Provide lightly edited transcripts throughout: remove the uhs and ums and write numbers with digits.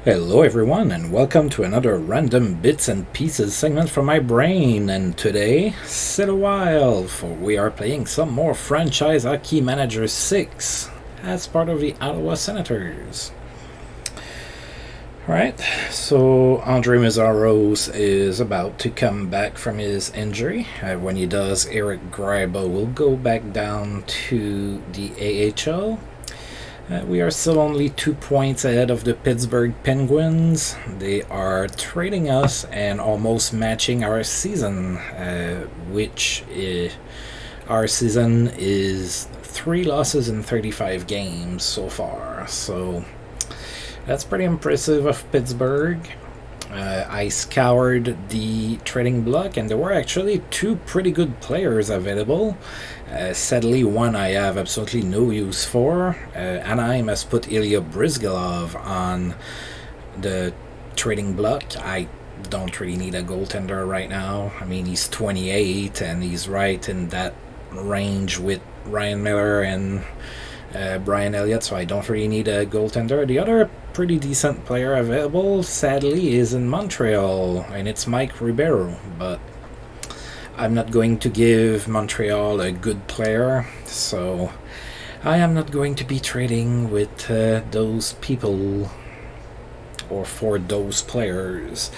Hello everyone and welcome to another random bits and pieces segment from my brain, and today, sit a while for we are playing some more Franchise Hockey Manager 6 as part of the Ottawa Senators. Alright, so Andre Meszaros is about to come back from his injury. When he does, Eric Gryba will go back down to the AHL. We are still only 2 points ahead of the Pittsburgh Penguins. They are trading us and almost matching our season, which our season is 3 losses in 35 games so far. So that's pretty impressive of Pittsburgh. I scoured the trading block and there were actually 2 pretty good players available. Sadly, one I have absolutely no use for. Anaheim has put Ilya Bryzgalov on the trading block. I don't really need a goaltender right now. I mean, he's 28 and he's right in that range with Ryan Miller and Brian Elliott, so I don't really need a goaltender. The other pretty decent player available, sadly, is in Montreal, and it's Mike Ribeiro, but I'm not going to give Montreal a good player, so I am not going to be trading with those people or for those players.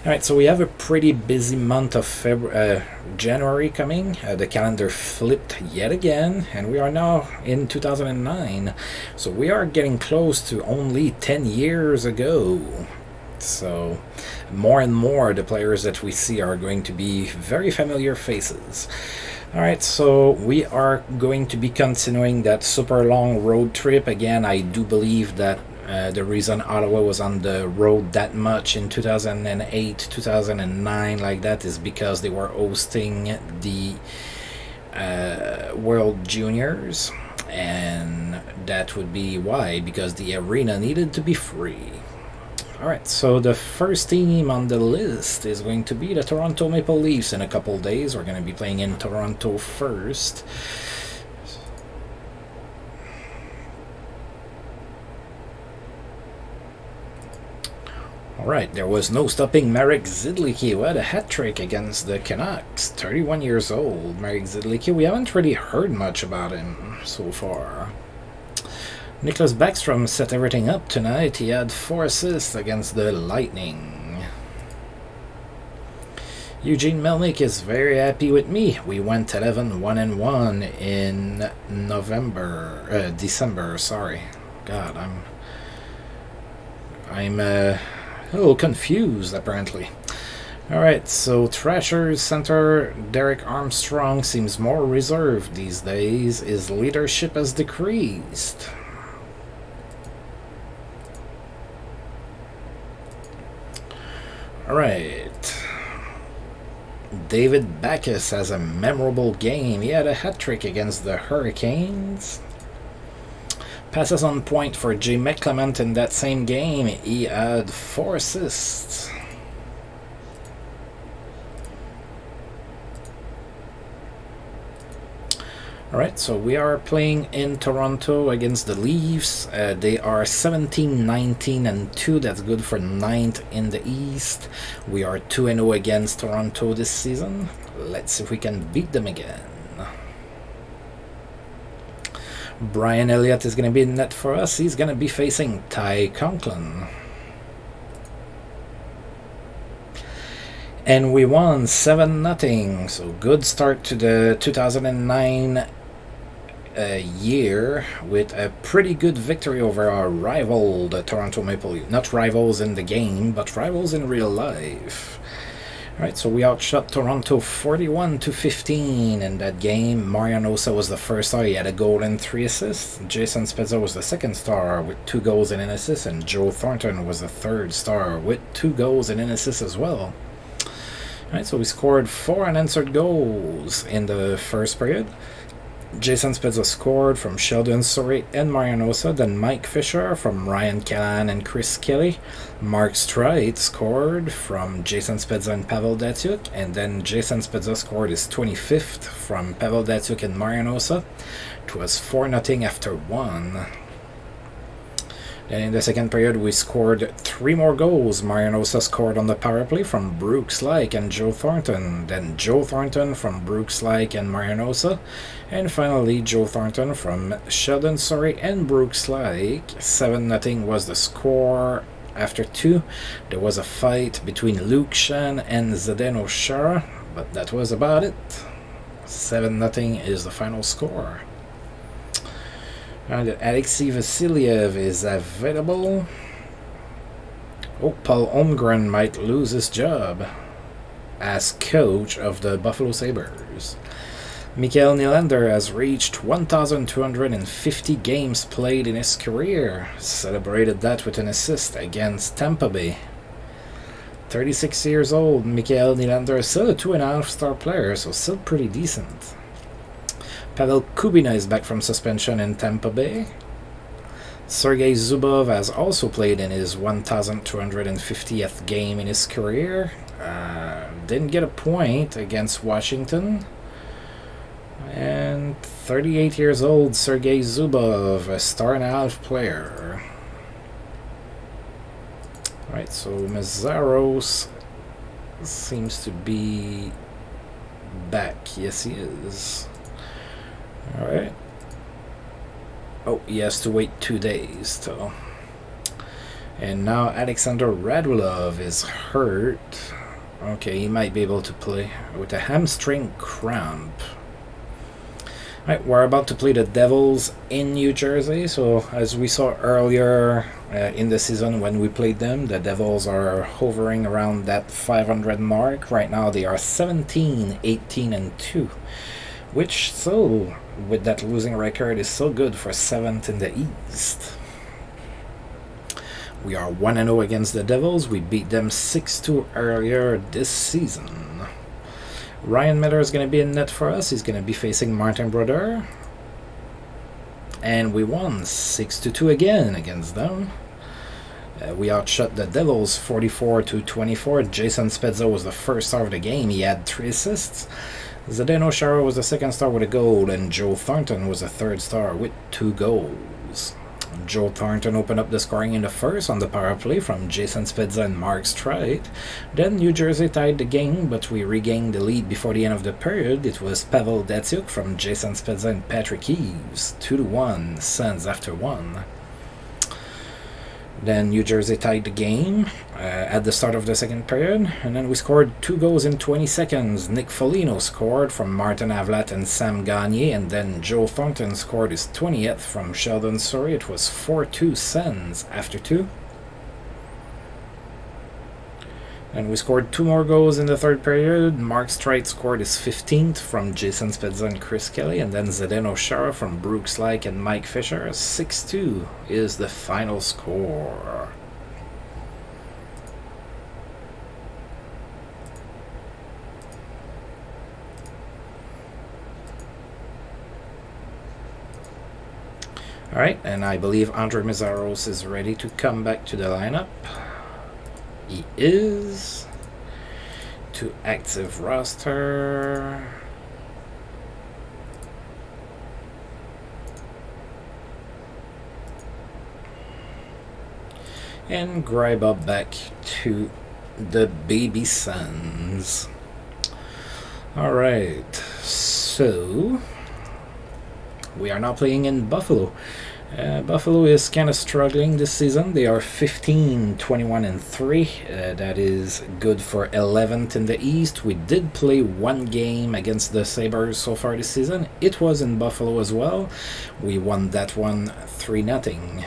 Alright, so we have a pretty busy month of January coming. The calendar flipped yet again, and we are now in 2009. So we are getting close to only 10 years ago. So more and more the players that we see are going to be very familiar faces. Alright, so we are going to be continuing that super long road trip. Again, I do believe that the reason Ottawa was on the road that much in 2008, 2009 like that is because they were hosting the World Juniors, and that would be why, because the arena needed to be free. Alright, so the first team on the list is going to be the Toronto Maple Leafs in a couple days. We're going to be playing in Toronto first. Alright, there was no stopping Marek Zidlicki, who had a hat-trick against the Canucks. 31 years old, Marek Zidlicki. We haven't really heard much about him so far. Nicklas Backstrom set everything up tonight. He had 4 assists against the Lightning. Eugene Melnyk is very happy with me. We went 11-1-1 in December, sorry. God, I'm a little confused, apparently. Alright, so Thrashers center Derek Armstrong seems more reserved these days. His leadership has decreased. Alright. David Backes has a memorable game. He had a hat-trick against the Hurricanes. Passes on point for Jay McClement in that same game. He had 4 assists. Alright, so we are playing in Toronto against the Leafs. They are 17-19-2. That's good for 9th in the East. We are 2-0 against Toronto this season. Let's see if we can beat them again. Brian Elliott is going to be in net for us. He's going to be facing Ty Conklin. And we won 7-0. So good start to the 2009 year with a pretty good victory over our rival, the Toronto Maple Leafs. Not rivals in the game, but rivals in real life. Alright, so we outshot Toronto 41-15 in that game. Marian Hossa was the first star. He had a goal and 3 assists. Jason Spezza was the second star with 2 goals and an assist. And Joe Thornton was the third star with 2 goals and an assist as well. Alright, so we scored 4 unanswered goals in the first period. Jason Spezza scored from Sheldon Surrey and Marian Hossa, then Mike Fisher from Ryan Callahan and Chris Kelly. Mark Streit scored from Jason Spezza and Pavel Datsyuk, and then Jason Spezza scored his 25th from Pavel Datsyuk and Marian Hossa. It was 4-0 after 1. Then in the second period, we scored 3 more goals. Marianosa scored on the power play from Brooks Lake and Joe Thornton. Then Joe Thornton from Brooks Lake and Marianosa. And finally, Joe Thornton from Sheldon Surrey and Brooks Lake. 7-0 was the score. After 2, there was a fight between Luke Shan and Zdeno Chara, but that was about it. 7-0 is the final score. And Alexei Vasiliev is available. Oh, Paul Holmgren might lose his job as coach of the Buffalo Sabres. Mikael Nylander has reached 1,250 games played in his career. Celebrated that with an assist against Tampa Bay. 36 years old, Mikael Nylander is still a 2.5-star player, so still pretty decent. Pavel Kubina is back from suspension in Tampa Bay. Sergei Zubov has also played in his 1,250th game in his career. Didn't get a point against Washington. And 38 years old, Sergei Zubov, a 1.5-star player. Alright, so Mazzaros seems to be back. Yes, he is. Alright. Oh, he has to wait 2 days, though. And now Alexander Radulov is hurt. Okay, he might be able to play with a hamstring cramp. Alright, we're about to play the Devils in New Jersey. So, as we saw earlier in the season when we played them, the Devils are hovering around that 500 mark. Right now they are 17, 18, and 2. Which, so, with that losing record, is so good for 7th in the East. We are 1-0 against the Devils. We beat them 6-2 earlier this season. Ryan Miller is going to be in net for us. He's going to be facing Martin Brodeur. And we won 6-2 again against them. We outshot the Devils 44-24. Jason Spezza was the first star of the game. He had 3 assists. Zdeno Chara was the second star with a goal, and Joe Thornton was the third star with 2 goals. Joe Thornton opened up the scoring in the first on the power play from Jason Spezza and Mark Streit. Then New Jersey tied the game, but we regained the lead before the end of the period. It was Pavel Datsyuk from Jason Spezza and Patrick Eves. 2-1, Sens after 1. Then New Jersey tied the game at the start of the second period, and then we scored 2 goals in 20 seconds. Nick Foligno scored from Martin Avlat and Sam Gagner, and then Joe Thornton scored his 20th from Sheldon Surrey. It was 4-2 Sens after 2. And we scored 2 more goals in the third period. Mark Streit scored his 15th from Jason Spezza and Chris Kelly, and then Zdeno Chara from Brooks Lake and Mike Fisher. 6-2 is the final score. Alright, and I believe Andre Mazzaros is ready to come back to the lineup. He is. To active roster. And Gryba back to the baby Sens. Alright, so we are now playing in Buffalo. Buffalo is kind of struggling this season. They are 15, 21, and 3. That is good for 11th in the East. We did play 1 game against the Sabres so far this season. It was in Buffalo as well. We won that one 3-0.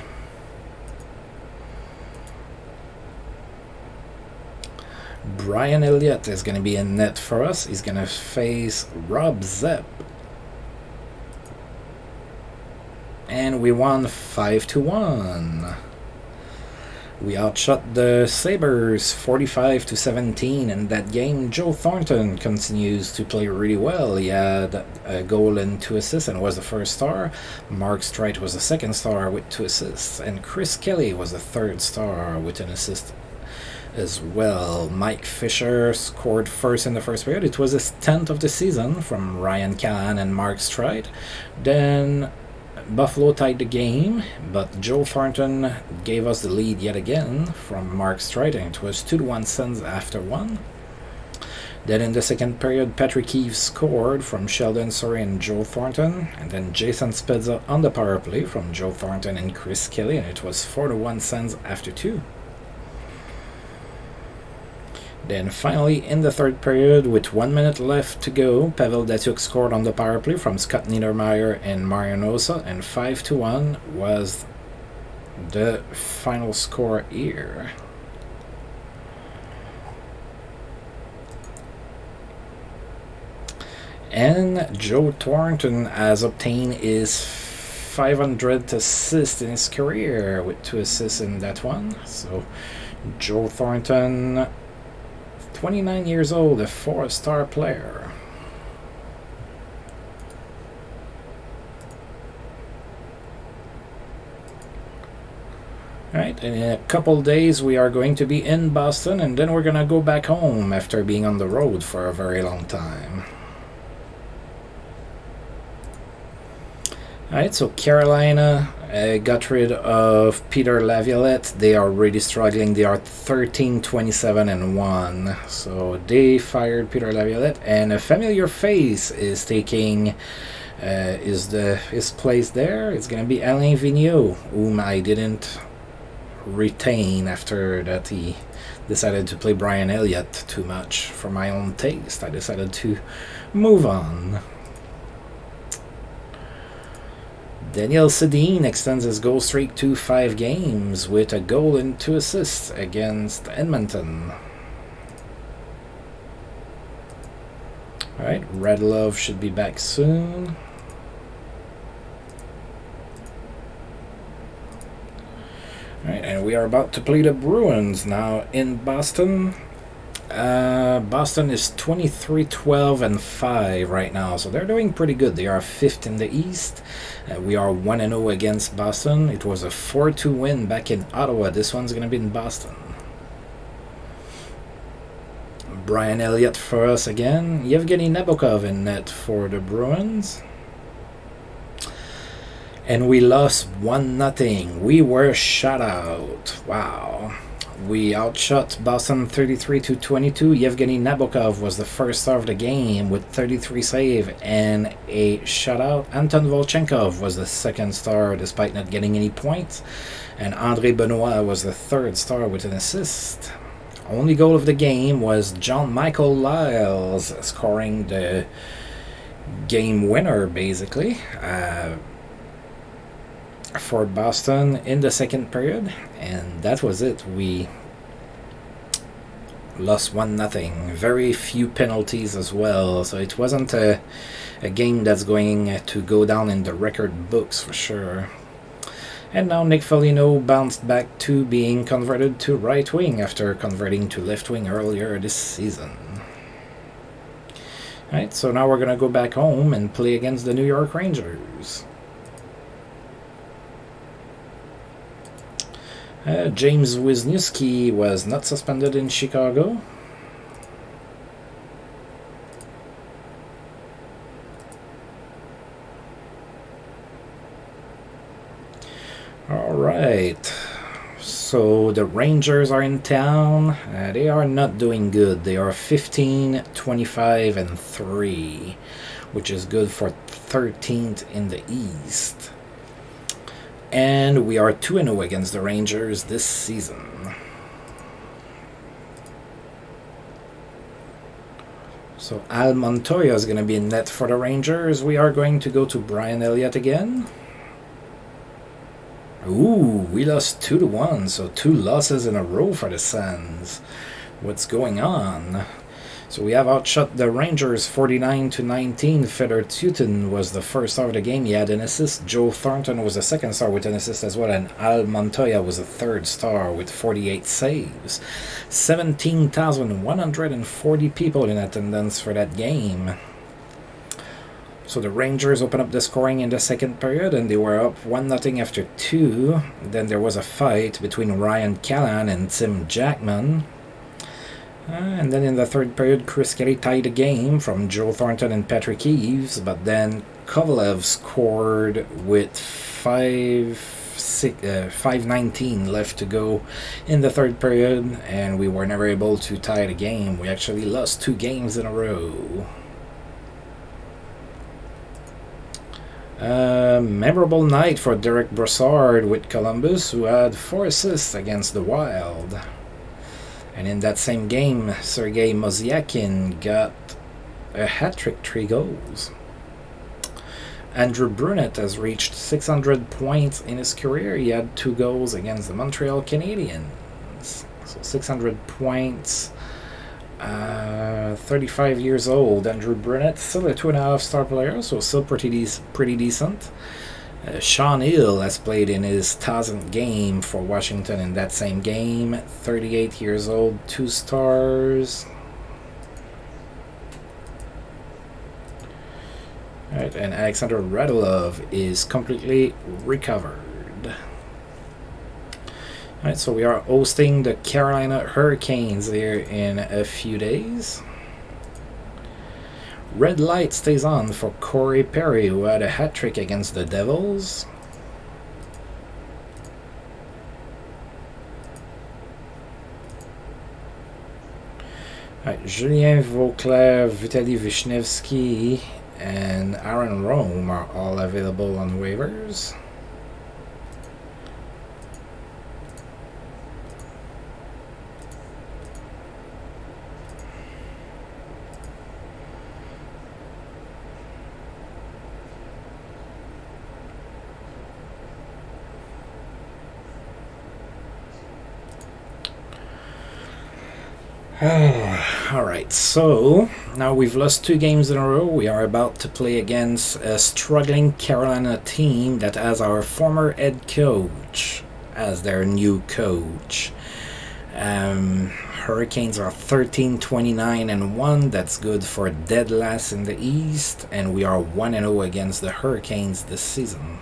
Brian Elliott is going to be in net for us. He's going to face Rob Zepp. And we won 5-1. We outshot the Sabres 45-17 in that game. Joe Thornton continues to play really well. He had a goal and 2 assists and was the first star. Mark Streit was the second star with 2 assists. And Chris Kelly was the third star with an assist as well. Mike Fisher scored first in the first period. It was his 10th of the season from Ryan Callahan and Mark Streit. Then Buffalo tied the game, but Joe Thornton gave us the lead yet again from Mark Stryton. It was 2-1 Sens after 1. Then in the second period, Patrick Eves scored from Sheldon Surrey and Joe Thornton. And then Jason Spezza on the power play from Joe Thornton and Chris Kelly. And it was 4-1 Sens after 2. Then finally, in the third period, with 1 minute left to go, Pavel Datsyuk scored on the power play from Scott Niedermayer and Marian Hossa, and 5-1 was the final score here. And Joe Thornton has obtained his 500th assist in his career, with 2 assists in that one. So Joe Thornton, 29 years old, a 4-star player. Alright, in a couple days we are going to be in Boston, and then we're going to go back home after being on the road for a very long time. Alright, so Carolina got rid of Peter Laviolette. They are really struggling. They are 13-27-1. So they fired Peter Laviolette, and a familiar face is taking his place there. It's going to be Alain Vigneault, whom I didn't retain after that he decided to play Brian Elliott too much for my own taste. I decided to move on. Daniel Sedin extends his goal streak to 5 games with a goal and 2 assists against Edmonton. Alright, Radulov should be back soon. Alright, and we are about to play the Bruins now in Boston. Boston is 23-12-5 right now, so they're doing pretty good. They are 5th in the East. We are 1-0 against Boston. It was a 4-2 win back in Ottawa. This one's going to be in Boston. Brian Elliott for us again. Yevgeny Nabokov in net for the Bruins. And we lost 1-0. We were shut out. Wow. We outshot Boston 33-22. Yevgeny Nabokov was the first star of the game with 33 saves and a shutout. Anton Volchenkov was the second star despite not getting any points. And André Benoit was the third star with an assist. Only goal of the game was John Michael Lyles scoring the game winner, basically, for Boston in the second period, and that was it. We lost 1-0. Very few penalties as well, so it wasn't a game that's going to go down in the record books for sure. And now Nick Foligno bounced back to being converted to right wing after converting to left wing earlier this season. Alright, so now we're gonna go back home and play against the New York Rangers. James Wisniewski was not suspended in Chicago. Alright, so the Rangers are in town. They are not doing good. They are 15-25-3, which is good for 13th in the East. And we are 2-0 against the Rangers this season. So Al Montoya is going to be in net for the Rangers. We are going to go to Brian Elliott again. Ooh, we lost 2-1, so 2 losses in a row for the Sens. What's going on? So we have outshot the Rangers 49-19. Fedor Tutin was the first star of the game. He had an assist. Joe Thornton was the second star with an assist as well. And Al Montoya was the third star with 48 saves. 17,140 people in attendance for that game. So the Rangers opened up the scoring in the second period, and they were up 1-0 after 2. Then there was a fight between Ryan Callan and Tim Jackman. And then in the third period, Chris Kelly tied the game from Joe Thornton and Patrick Eves, but then Kovalev scored with 5:19 left to go in the third period, and we were never able to tie the game. We actually lost 2 games in a row. Memorable night for Derek Brassard with Columbus, who had 4 assists against the Wild. And in that same game, Sergei Mozyakin got a hat-trick, 3 goals. Andrew Brunette has reached 600 points in his career. He had 2 goals against the Montreal Canadiens. So 600 points. 35 years old. Andrew Brunette, still a 2.5-star player, so still pretty decent. Sean Hill has played in his 1000th game for Washington in that same game. 38 years old, 2 stars. Alright, and Alexander Radulov is completely recovered. Alright, so we are hosting the Carolina Hurricanes here in a few days. Red light stays on for Corey Perry, who had a hat-trick against the Devils. Alright, Julien Vauclair, Vitaly Vishnevsky, and Aaron Rome are all available on waivers. Alright, so now we've lost 2 games in a row. We are about to play against a struggling Carolina team that has our former head coach as their new coach. Hurricanes are 13-29-1. That's good for dead last in the East, and we are 1-0 against the Hurricanes this season.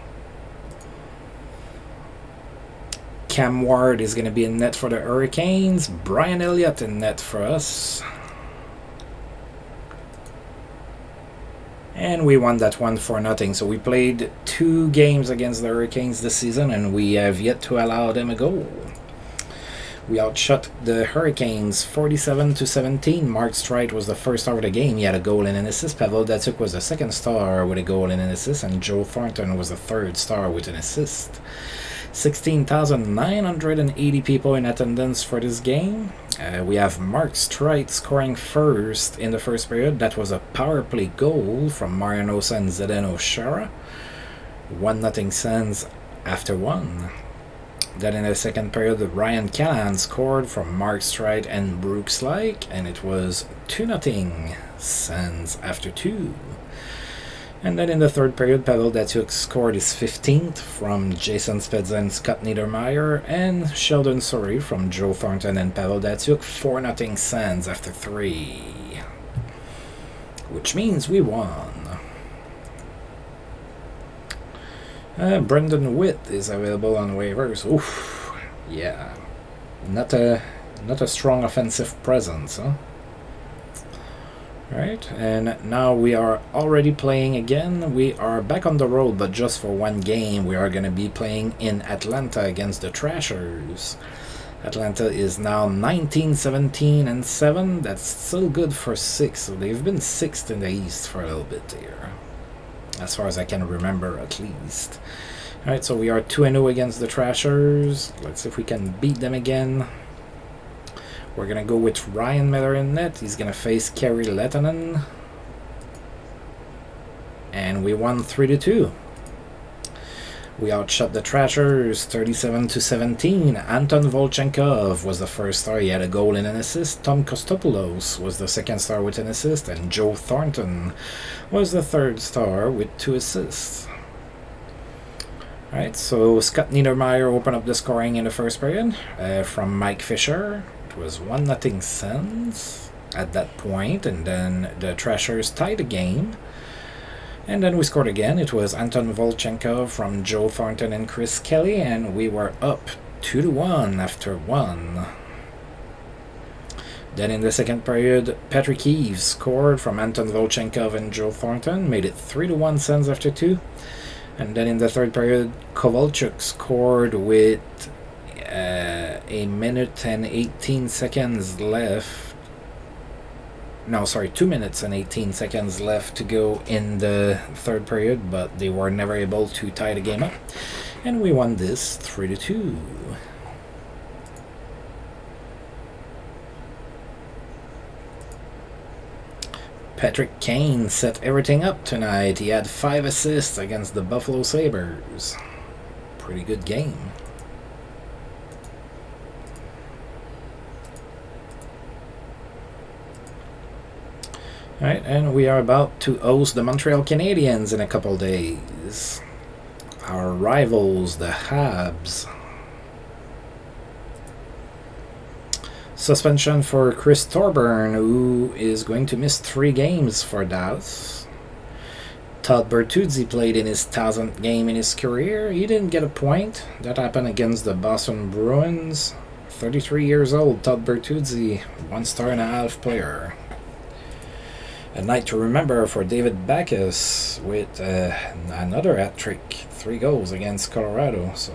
Cam Ward is going to be in net for the Hurricanes. Brian Elliott in net for us. And we won that 1-0. So we played 2 games against the Hurricanes this season, and we have yet to allow them a goal. We outshot the Hurricanes 47-17. Mark Streit was the first star of the game. He had a goal and an assist. Pavel Datsyuk was the second star with a goal and an assist. And Joe Thornton was the third star with an assist. 16,980 people in attendance for this game. We have Mark Streit scoring first in the first period. That was a power play goal from Marian Hossa and Zdeno Chara. 1-0 Sens after 1. Then in the second period, Ryan Callahan scored from Mark Streit and Brooks Laich, and it was 2-0 Sens after 2. And then in the third period, Pavel Datsyuk scored his 15th from Jason Spezza and Scott Niedermayer, and Sheldon Souris from Joe Thornton and Pavel Datsyuk. 4-0 Sens after 3. Which means we won. Brendan Witt is available on waivers. Oof, yeah. Not a strong offensive presence, huh? Right, and now we are already playing again. We are back on the road, but just for 1 game. We are going to be playing in Atlanta against the Trashers. Atlanta is now 19-17-7. That's still good for 6. So they've been 6th in the East for a little bit here, as far as I can remember, at least. Alright, so we are 2-0 against the Trashers. Let's see if we can beat them again. We're going to go with Ryan Miller in net. He's going to face Kerry Lehtonen. And we won 3-2. We outshot the Trashers 37-17. Anton Volchenkov was the first star. He had a goal and an assist. Tom Kostopoulos was the second star with an assist. And Joe Thornton was the third star with 2 assists. Alright, so Scott Niedermayer opened up the scoring in the first period from Mike Fisher. It was 1-0 Sens at that point, and then the Trashers tied the game. And then we scored again. It was Anton Volchenkov from Joe Thornton and Chris Kelly, and we were up 2-1 after 1. Then in the second period, Patrick Eves scored from Anton Volchenkov and Joe Thornton, made it 3-1 Sens after 2. And then in the third period, Kovalchuk scored with a minute and 18 seconds left. No, sorry, 2 minutes and 18 seconds left to go in the third period, but they were never able to tie the game up. And we won this 3-2. Patrick Kane set everything up tonight. He had 5 assists against the Buffalo Sabres. Pretty good game. Alright, and we are about to host the Montreal Canadiens in a couple days. Our rivals, the Habs. Suspension for Chris Thorburn, who is going to miss 3 games for Dallas. Todd Bertuzzi played in his 1000th game in his career. He didn't get a point. That happened against the Boston Bruins. 33 years old, Todd Bertuzzi, 1.5-star player. A night to remember for David Backes with another hat-trick, 3 goals against Colorado. So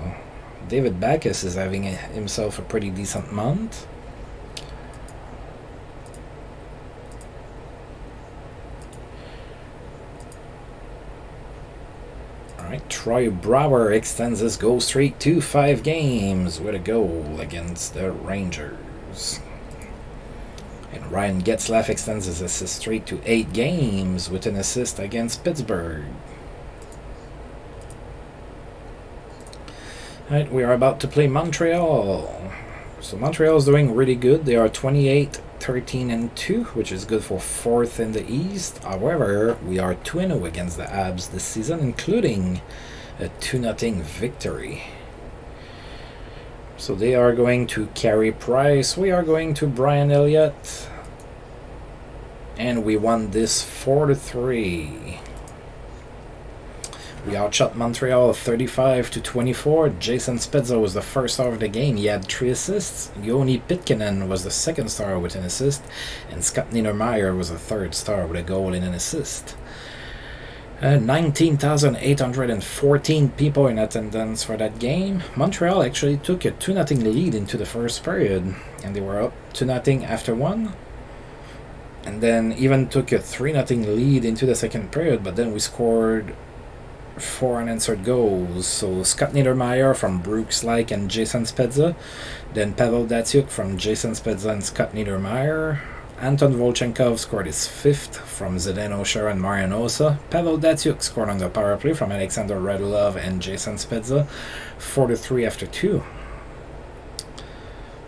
David Backes is having himself a pretty decent month. Alright, Troy Brouwer extends his goal streak to 5 games with a goal against the Rangers. And Ryan Getzlaf extends his assist streak to 8 games with an assist against Pittsburgh. Alright, we are about to play Montreal. So Montreal is doing really good. They are 28-13-2, which is good for 4th in the East. However, we are 2-0 against the Habs this season, including a 2-0 victory. So they are going to Carey Price. We are going to Brian Elliott. And we won this 4-3. We outshot Montreal 35-24. Jason Spezza was the first star of the game. He had 3 assists. Yoni Pitkinen was the second star with an assist. And Scott Niedermayer was the third star with a goal and an assist. 19,814 people in attendance for that game. Montreal actually took a 2-0 lead into the first period. And they were up 2-0 after 1. And then even took a 3-0 lead into the second period. But then we scored 4 unanswered goals. So Scott Niedermayer from Brooks Like and Jason Spezza. Then Pavel Datsyuk from Jason Spezza and Scott Niedermayer. Anton Volchenkov scored his 5th from Zdeno Chara and Marian Hossa. Pavel Datsyuk scored on the power play from Alexander Radulov and Jason Spezza. 4-3 after 2.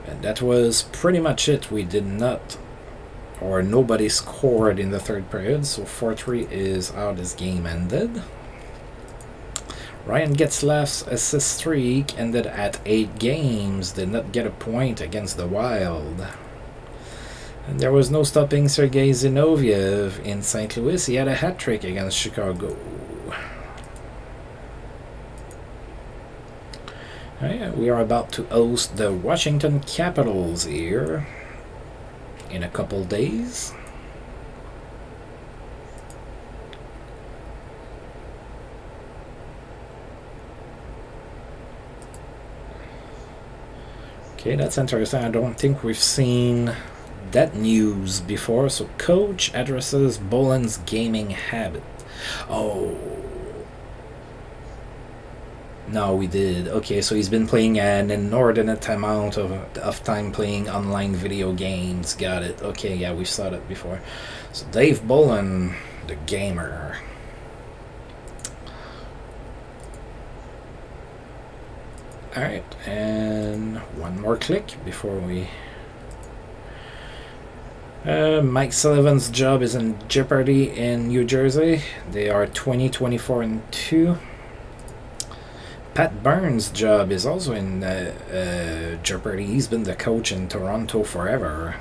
And that was pretty much it. We did not, or nobody scored in the third period. So 4-3 is how this game ended. Ryan Getzlaf's assist streak ended at 8 games, did not get a point against the Wild. And there was no stopping Sergei Zinoviev in St. Louis. He had a hat-trick against Chicago. Right, we are about to host the Washington Capitals here in a couple days. Okay, that's interesting. I don't think we've seen that news before. So coach addresses Boland's gaming habit. Oh. No, we did. Okay, so he's been playing an inordinate amount of time playing online video games. Got it. Okay, yeah, we saw that before. So Dave Boland, the gamer. Alright, and one more click before we... Mike Sullivan's job is in jeopardy in New Jersey. They are 20-24-2. Pat Burns' job is also in jeopardy. He's been the coach in Toronto forever.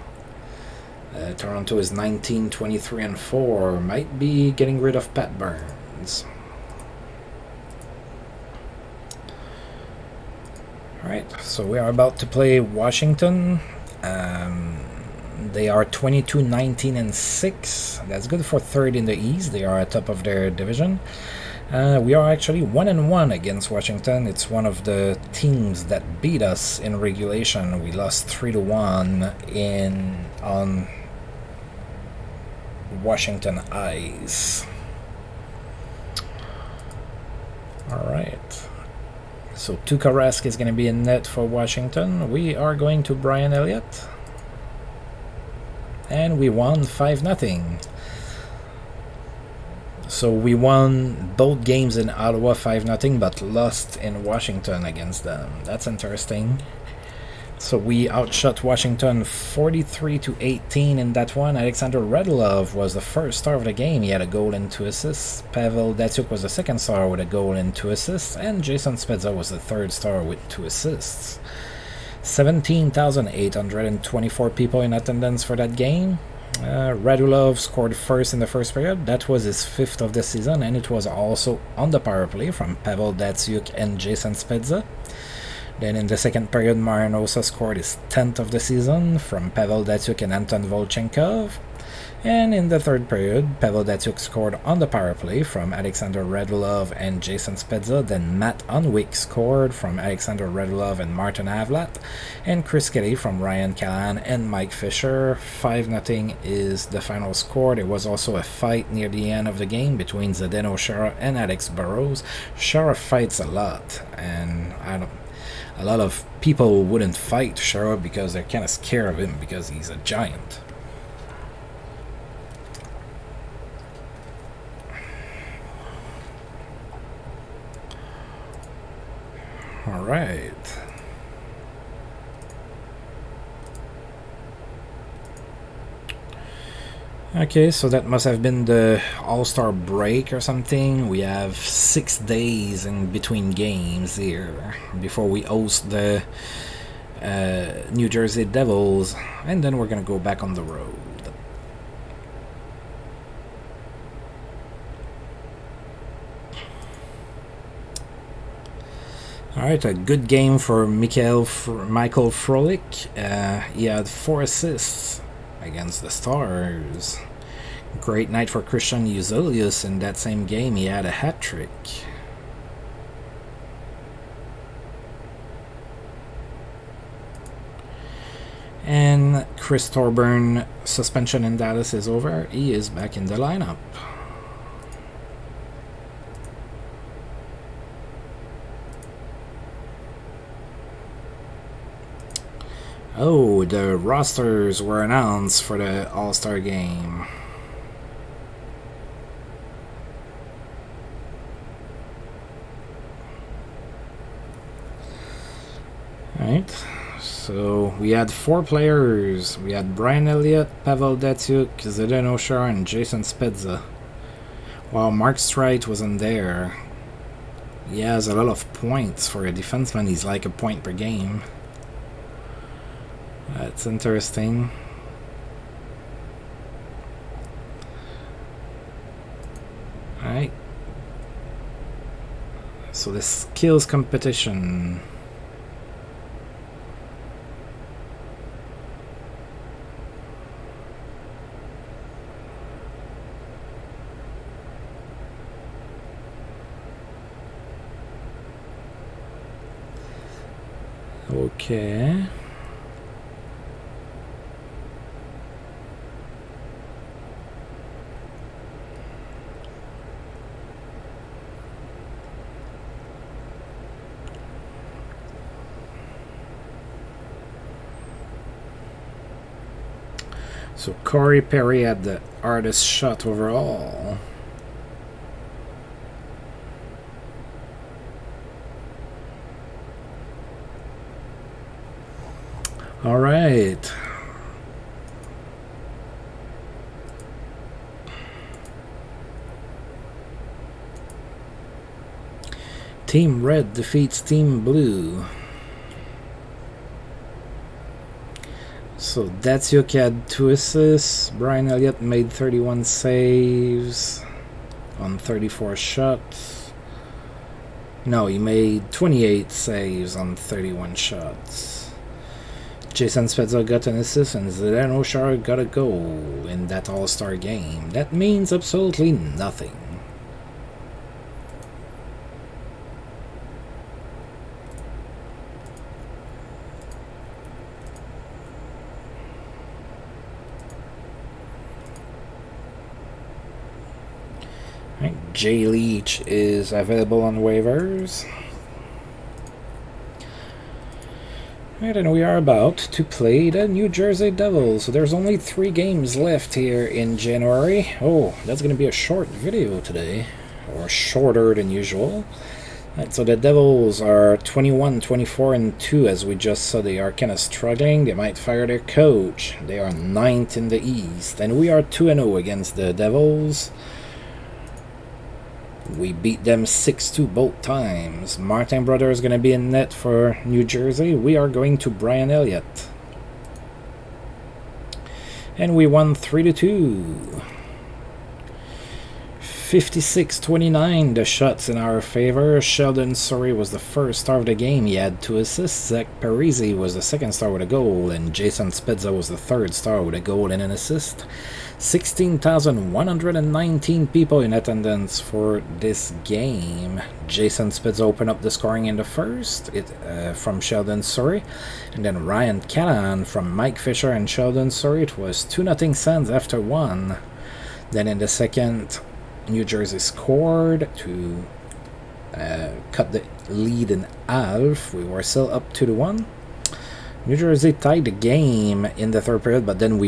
Toronto is 19-23-4. Might be getting rid of Pat Burns. Alright, so we are about to play Washington. The They are 22, 19, and 6. That's good for third in the East. They are at top of their division. We are actually 1-1 against Washington. It's one of the teams that beat us in regulation. We lost 3-1 on Washington ice. Alright. So Tuukka Rask is going to be in net for Washington. We are going to Brian Elliott. And we won 5-0. So we won both games in Ottawa 5-0, but lost in Washington against them. That's interesting. So we outshot Washington 43-18 in that one. Alexander Radulov was the first star of the game. He had a goal and 2 assists. Pavel Datsyuk was the second star with a goal and 2 assists. And Jason Spezza was the third star with 2 assists. 17,824 people in attendance for that game. Radulov scored first in the first period. That was his 5th of the season, and it was also on the power play from Pavel Datsyuk and Jason Spezza. Then in the second period, Marinosa scored his 10th of the season from Pavel Datsyuk and Anton Volchenkov. And in the third period, Pavel Datsyuk scored on the power play from Alexander Radulov and Jason Spezza. Then Matt Unwick scored from Alexander Radulov and Martin Havlat. And Chris Kelly from Ryan Callahan and Mike Fisher. 5-0 is the final score. There was also a fight near the end of the game between Zdeno Chara and Alex Burrows. Chara fights a lot, and a lot of people wouldn't fight Chara because they're kind of scared of him because he's a giant. All right. Okay, so that must have been the All-Star break or something. We have 6 days in between games here before we host the New Jersey Devils, and then we're gonna go back on the road. Alright, a good game for Michael Frolik. He had 4 assists against the Stars. Great night for Christian Uzelius. In that same game, he had a hat-trick. And Chris Thorburn suspension in Dallas is over. He is back in the lineup. Oh, the rosters were announced for the All-Star game. Alright, so we had 4 players. We had Brian Elliott, Pavel Datsyuk, Zdeno Chara, and Jason Spezza. While Mark Streit wasn't there. He has a lot of points for a defenseman. He's like a point per game. That's interesting. Alright. So the skills competition. Okay. So Corey Perry had the hardest shot overall. All right. Team Red defeats Team Blue. So Datsyuk had 2 assists. Brian Elliott made 31 saves on 34 shots. No, he made 28 saves on 31 shots. Jason Spezza got an assist and Zdeno Chara got a goal in that All-Star game. That means absolutely nothing. Right, Jay Leach is available on waivers. Right, and we are about to play the New Jersey Devils. So there's only 3 games left here in January. Oh, that's going to be a short video today, or shorter than usual. Right, so the Devils are 21-24-2, as we just saw. They are kind of struggling. They might fire their coach. They are 9th in the East, and we are 2-0 against the Devils. We beat them 6-2 both times. Martin Brodeur is going to be in net for New Jersey. We are going to Brian Elliott. And we won 3-2. 56-29, the shots in our favor. Sheldon Surrey was the first star of the game. He had 2 assists. Zach Parise was the second star with a goal. And Jason Spezza was the third star with a goal and an assist. 16,119 people in attendance for this game. Jason Spezza opened up the scoring in the first from Sheldon Surrey. And then Ryan Callahan from Mike Fisher and Sheldon Surrey. It was 2-0 Sens after 1. Then in the second, New Jersey scored to cut the lead in half. We were still up 2-1. New Jersey tied the game in the third period, but then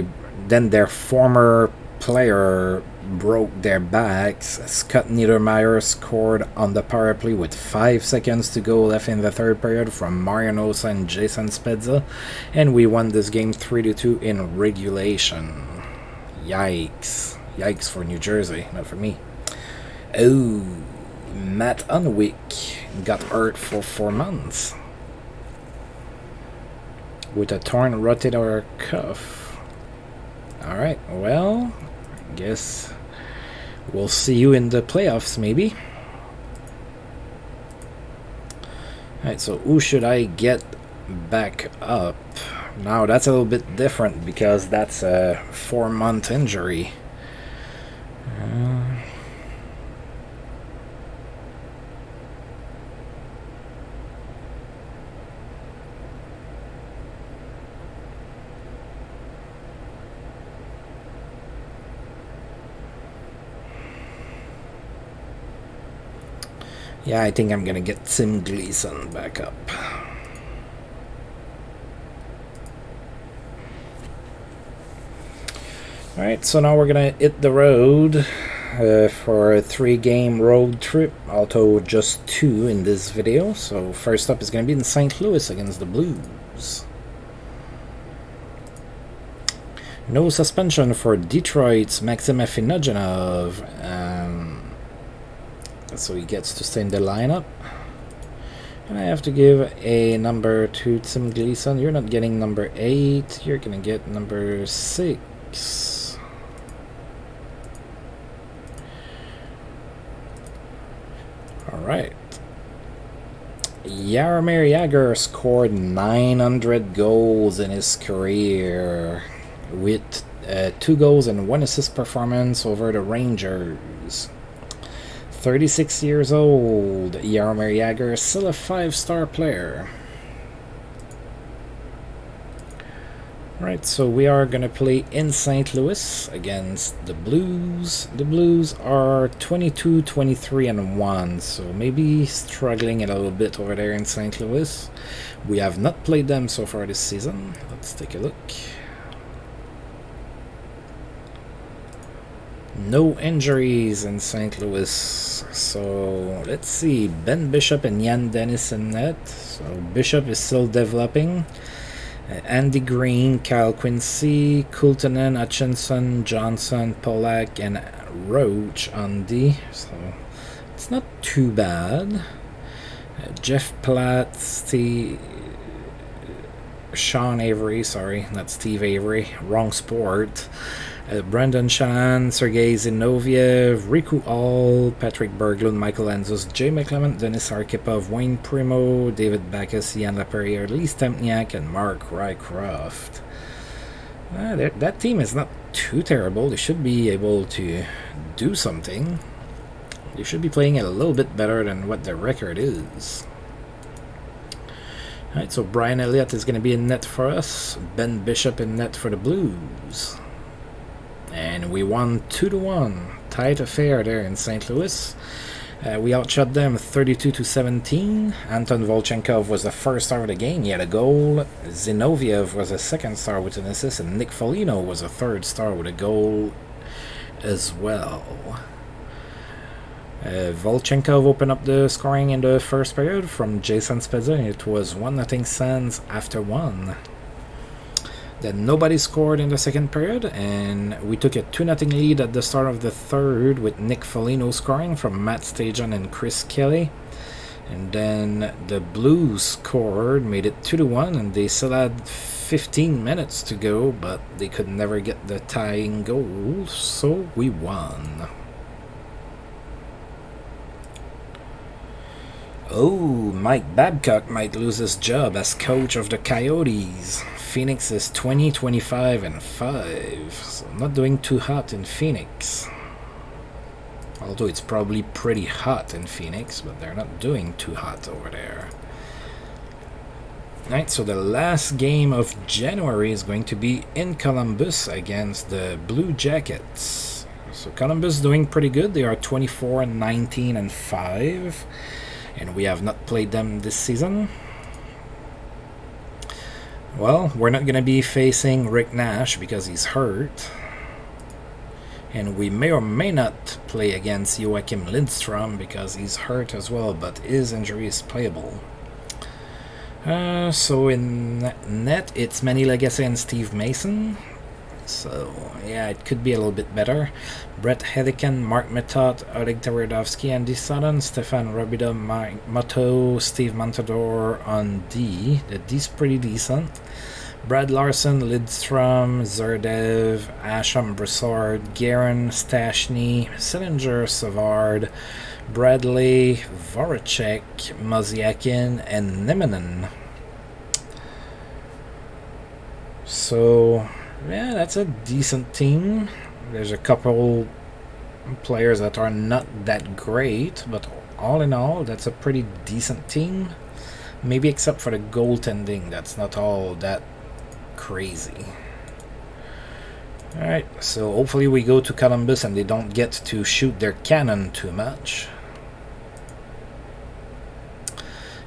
their former player broke their backs. Scott Niedermayer scored on the power play with 5 seconds to go left in the third period from Marianosa and Jason Spezza, and we won this game 3-2 in regulation. Yikes. Yikes for New Jersey, not for me. Oh, Matt Unwick got hurt for 4 months with a torn rotator cuff. Alright, well, I guess we'll see you in the playoffs, maybe. Alright, so who should I get back up? Now, that's a little bit different because that's a 4-month injury. Yeah, I think I'm gonna get Tim Gleason back up. Alright, so now we're gonna hit the road for a 3-game road trip, although just 2 in this video. So first up is gonna be in St. Louis against the Blues. No suspension for Detroit's Maxim Afinogenov. So he gets to stay in the lineup. And I have to give a number to Tim Gleason. You're not getting number 8. You're going to get number 6. Alright. Jaromir Jagr scored 900 goals in his career with 2 goals and 1 assist performance over the Rangers. 36 years old, Jaromir Jagr is still a 5-star player. Right, so we are going to play in St. Louis against the Blues. The Blues are 22-23-1, so maybe struggling a little bit over there in St. Louis. We have not played them so far this season. Let's take a look. No injuries in St. Louis, so let's see. Ben Bishop and Jan Dennis in net. So Bishop is still developing. Andy Green, Kyle Quincy, Kultanen, Hutchinson, Johnson, Polak, and Roach on D. So it's not too bad. Jeff Platt, Sean Avery, sorry, not Steve Avery, wrong sport. Brandon Shan, Sergei Zinoviev, Riku All, Patrick Berglund, Michael Anzus, Jay McClement, Denis Arkhipov, Wayne Primo, David Backus, Ian Laperriere, Lee Stempniak, and Mark Rycroft. That team is not too terrible. They should be able to do something. They should be playing a little bit better than what their record is. Alright, so Brian Elliott is going to be in net for us. Ben Bishop in net for the Blues. And we won 2-1. Tight affair there in St. Louis. We outshot them 32-17. Anton Volchenkov was the first star of the game. He had a goal. Zinoviev was a second star with an assist. And Nick Foligno was a third star with a goal as well. Volchenkov opened up the scoring in the first period from Jason Spezza. It was 1-0 Sens after 1. Then nobody scored in the second period, and we took a 2-0 lead at the start of the third with Nick Foligno scoring from Matt Stajan and Chris Kelly. And then the Blues scored, made it 2-1, and they still had 15 minutes to go, but they could never get the tying goal, so we won. Oh, Mike Babcock might lose his job as coach of the Coyotes. Phoenix is 20-25-5, so not doing too hot in Phoenix. Although it's probably pretty hot in Phoenix, but they're not doing too hot over there. Alright, so the last game of January is going to be in Columbus against the Blue Jackets. So Columbus doing pretty good. They are 24-19-5. And we have not played them this season. Well, we're not going to be facing Rick Nash because he's hurt. And we may or may not play against Joachim Lindstrom because he's hurt as well, but his injury is playable. So in net, it's Manny Legacy and Steve Mason. So, yeah, it could be a little bit better. Brett Hedican, Mark Methot, Oleg Tawerdowski, Andy Sutton, Stefan Robida, Mike Motto, Steve Montador on D. The D's pretty decent. Brad Larson, Lidstrom, Zerdev, Asham Broussard, Guerin, Stashny, Sillinger, Savard, Bradley, Voracek, Mozyakin, and Niminen. So, yeah, that's a decent team. There's a couple players that are not that great, but all in all, that's a pretty decent team. Maybe except for the goaltending, that's not all that crazy. Alright, so hopefully we go to Columbus and they don't get to shoot their cannon too much.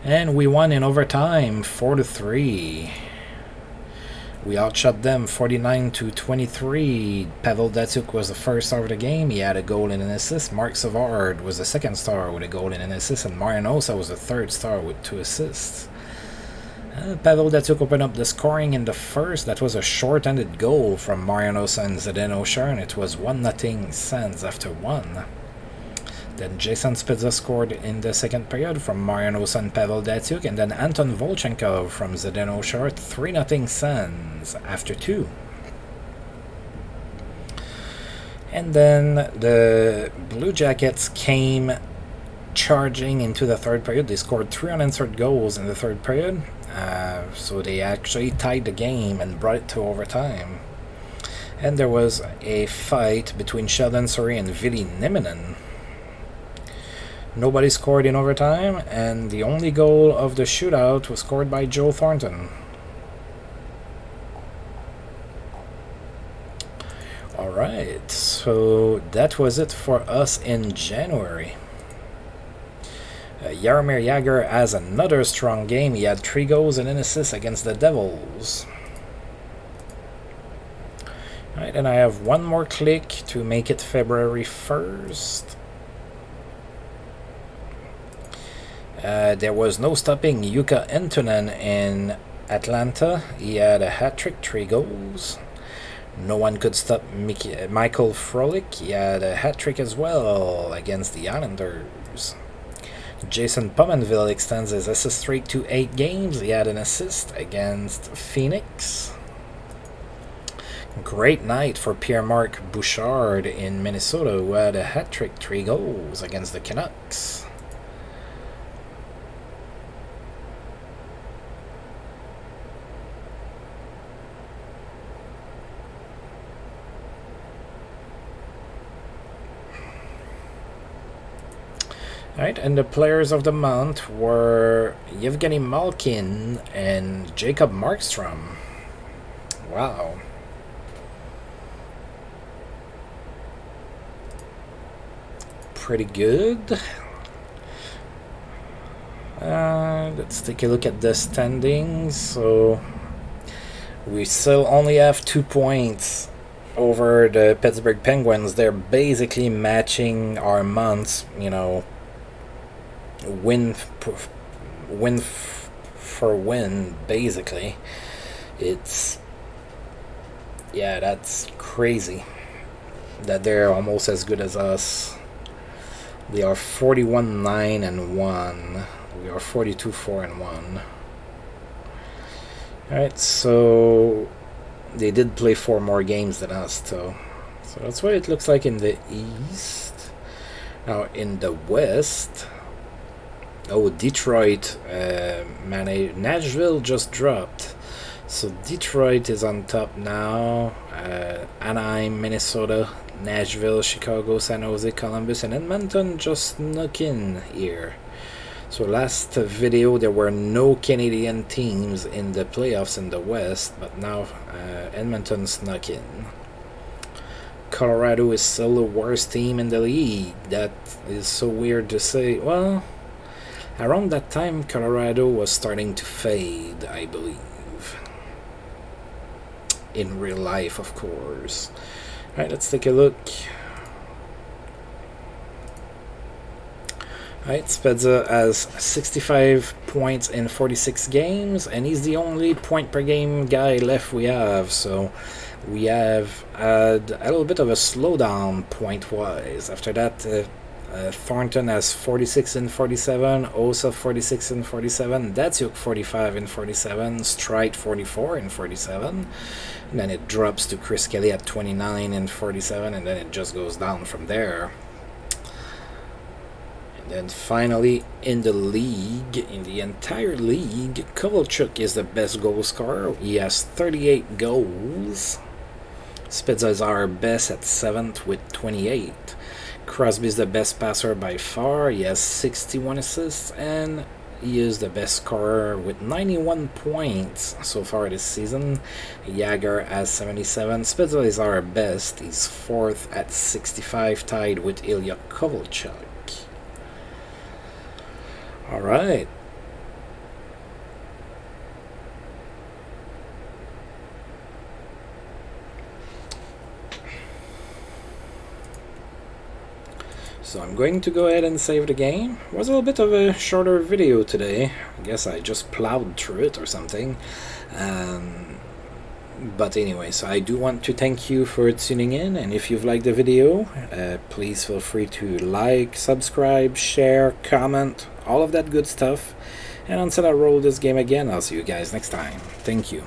And we won in overtime, 4-3. We outshot them 49-23. Pavel Datsyuk was the first star of the game. He had a goal and an assist. Mark Savard was the second star with a goal and an assist. And Marian Hossa was the third star with 2 assists. Pavel Datsyuk opened up the scoring in the first. That was a short-handed goal from Marian Hossa and Zdeno Chara, and it was 1-0 Sens after 1. Then Jason Spezza scored in the second period from Marian Hossa and Pavel Datsyuk, and then Anton Volchenkov from Zdeno Chara, 3-0 Sens after 2. And then the Blue Jackets came charging into the third period. They scored 3 unanswered goals in the third period, so they actually tied the game and brought it to overtime. And there was a fight between Sheldon Surrey and Vili Niminen. Nobody scored in overtime, and the only goal of the shootout was scored by Joe Thornton. Alright, so that was it for us in January. Jaromir Jagr has another strong game. He had 3 goals and an assist against the Devils. Alright, and I have one more click to make it February 1st. There was no stopping Jukka Entonen in Atlanta. He had a hat-trick, 3 goals. No one could stop Michael Frolik. He had a hat-trick as well against the Islanders. Jason Pominville extends his assist streak to 8 games. He had an assist against Phoenix. Great night for Pierre-Marc Bouchard in Minnesota, who had a hat-trick, 3 goals against the Canucks. Alright, and the players of the month were Yevgeny Malkin and Jacob Markstrom. Wow. Pretty good. Let's take a look at the standings. So we still only have 2 points over the Pittsburgh Penguins. They're basically matching our months, you know, win for win, basically. It's, yeah, that's crazy that they're almost as good as us. They are 41-9-1. We are 42-4-1. Alright, so they did play 4 more games than us, though. So that's what it looks like in the East. Now, in the West, oh, Detroit, Nashville just dropped. So Detroit is on top now. Anaheim, Minnesota, Nashville, Chicago, San Jose, Columbus, and Edmonton just snuck in here. So last video there were no Canadian teams in the playoffs in the West, but now Edmonton snuck in. Colorado is still the worst team in the league. That is so weird to say. Well, around that time Colorado was starting to fade, I believe. In real life, of course. Alright, let's take a look. Alright, Spezza has 65 points in 46 games, and he's the only point per game guy left we have, so we have had a little bit of a slowdown point-wise. After that, Thornton has 46 in 47, Osa 46 in 47, Datsuk 45 in 47, Strite 44 in 47, and then it drops to Chris Kelly at 29 in 47, and then it just goes down from there. And then finally, in the league, in the entire league, Kovalchuk is the best goal scorer. He has 38 goals. Spezza is our best at 7th with 28. Crosby is the best passer by far. He has 61 assists, and he is the best scorer with 91 points so far this season. Jagger has 77. Spezza is our best. He's 4th at 65, tied with Ilya Kovalchuk. All right. So I'm going to go ahead and save the game. It was a little bit of a shorter video today. I guess I just plowed through it or something. But anyway, so I do want to thank you for tuning in, and if you've liked the video, please feel free to like, subscribe, share, comment, all of that good stuff. And until I roll this game again, I'll see you guys next time. Thank you.